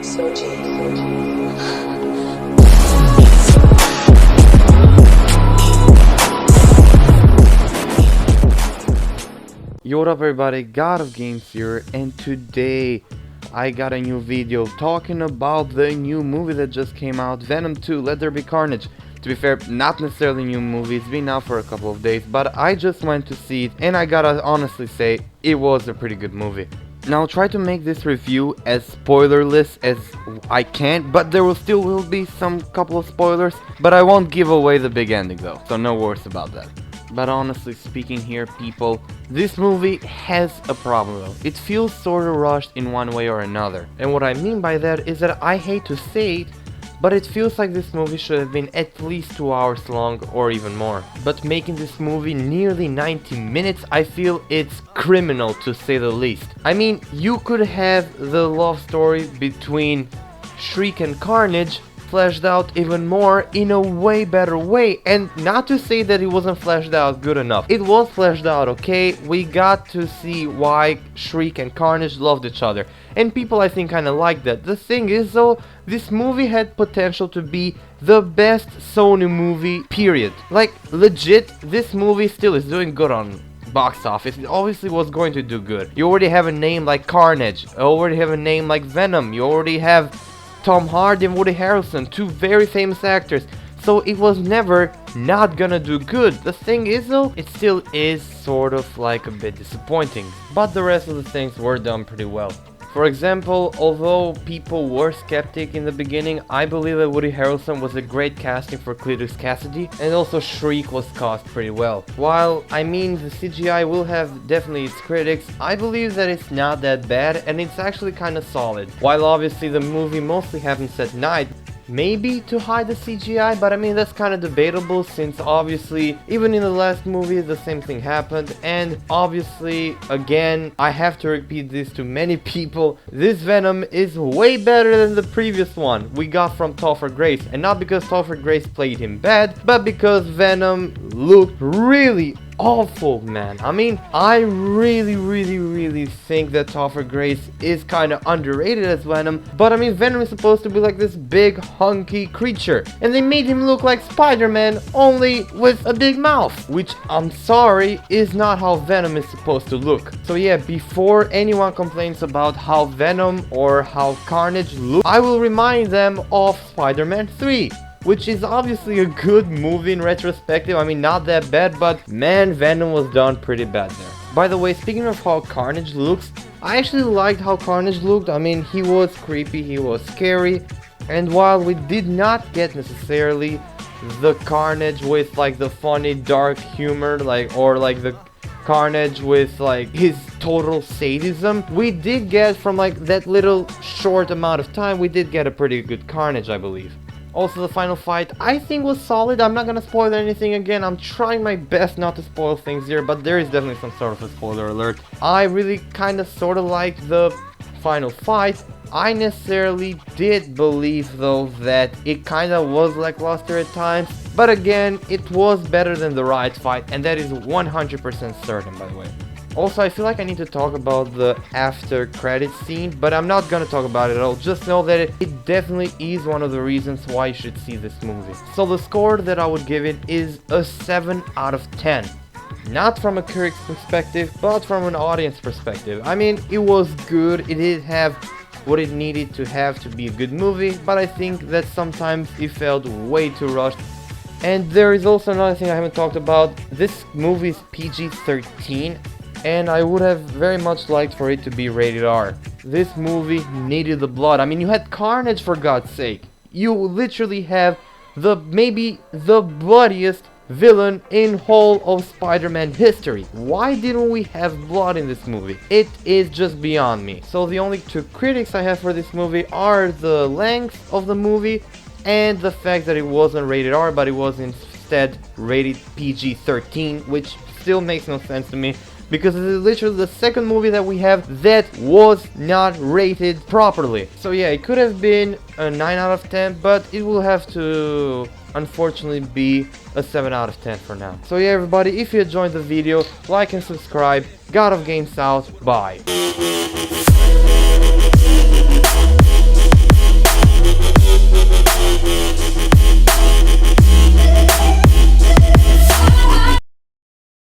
Yo, what up everybody, God of Games here, and today I got a new video talking about the new movie that just came out, Venom 2, Let There Be Carnage. To be fair, not necessarily a new movie, it's been out for a couple of days, but I just went to see it and I gotta honestly say, it was a pretty good movie. Now I'll try to make this review as spoilerless as I can, but there will be some couple of spoilers, but I won't give away the big ending though, so no worries about that. But honestly speaking here, people, this movie has a problem though. It feels sort of rushed in one way or another. And what I mean by that is that I hate to say it, but it feels like this movie should have been at least 2 hours long or even more. But making this movie nearly 90 minutes, I feel it's criminal to say the least. I mean, you could have the love story between Shriek and Carnage fleshed out even more in a way better way, and not to say that it wasn't fleshed out good enough. It was fleshed out, okay? We got to see why Shriek and Carnage loved each other, and people I think kinda like that. The thing is though, this movie had potential to be the best Sony movie, period. Like, legit, this movie still is doing good on box office. It obviously was going to do good. You already have a name like Carnage, you already have a name like Venom, you already have Tom Hardy and Woody Harrelson, two very famous actors, so it was never not gonna do good. The thing is though, it still is sort of like a bit disappointing, but the rest of the things were done pretty well. For example, although people were skeptic in the beginning, I believe that Woody Harrelson was a great casting for Cletus Cassidy, and also Shriek was cast pretty well. While, I mean, the CGI will have definitely its critics, I believe that it's not that bad, and it's actually kinda solid. While obviously the movie mostly happens at night, maybe to hide the CGI, but I mean that's kind of debatable, since obviously even in the last movie the same thing happened, and obviously again I have to repeat this to many people, this Venom is way better than the previous one we got from Topher Grace, and not because Topher Grace played him bad, but because Venom looked really awful, man. I mean, I really think that Topher Grace is kind of underrated as Venom, but I mean, Venom is supposed to be like this big hunky creature, and they made him look like Spider-Man, only with a big mouth, which, I'm sorry, is not how Venom is supposed to look. So yeah, before anyone complains about how Venom or how Carnage look, I will remind them of Spider-Man 3. Which is obviously a good movie in retrospective. I mean, not that bad, but man, Venom was done pretty bad there. By the way, speaking of how Carnage looks, I actually liked how Carnage looked. I mean, he was creepy, he was scary, and while we did not get necessarily the Carnage with like the funny dark humor, or the Carnage with like his total sadism, we did get, from like that little short amount of time, we did get a pretty good Carnage, I believe. Also, the final fight, I think, was solid. I'm not gonna spoil anything again. I'm trying my best not to spoil things here, but there is definitely some sort of a spoiler alert. I really kinda sorta liked the final fight. I necessarily did believe, though, that it kinda was lackluster at times. But again, it was better than the Riot fight, and that is 100% certain, by the way. Also, I feel like I need to talk about the after credits scene, but I'm not gonna talk about it at all. Just know that it definitely is one of the reasons why you should see this movie. So the score that I would give it is a 7 out of 10. Not from a critic's perspective, but from an audience perspective. I mean, it was good, it did have what it needed to have to be a good movie, but I think that sometimes it felt way too rushed. And there is also another thing I haven't talked about. This movie is PG-13. And I would have very much liked for it to be rated R. This movie needed the blood. I mean, you had Carnage, for God's sake. You literally have maybe the bloodiest villain in whole of Spider-Man history. Why didn't we have blood in this movie? It is just beyond me. So the only two critics I have for this movie are the length of the movie and the fact that it wasn't rated R, but it was instead rated PG-13, which still makes no sense to me, because it is literally the second movie that we have that was not rated properly. So yeah, it could have been a 9 out of 10, but it will have to unfortunately be a 7 out of 10 for now. So yeah, everybody, if you enjoyed the video, like and subscribe. God of Games out. Bye.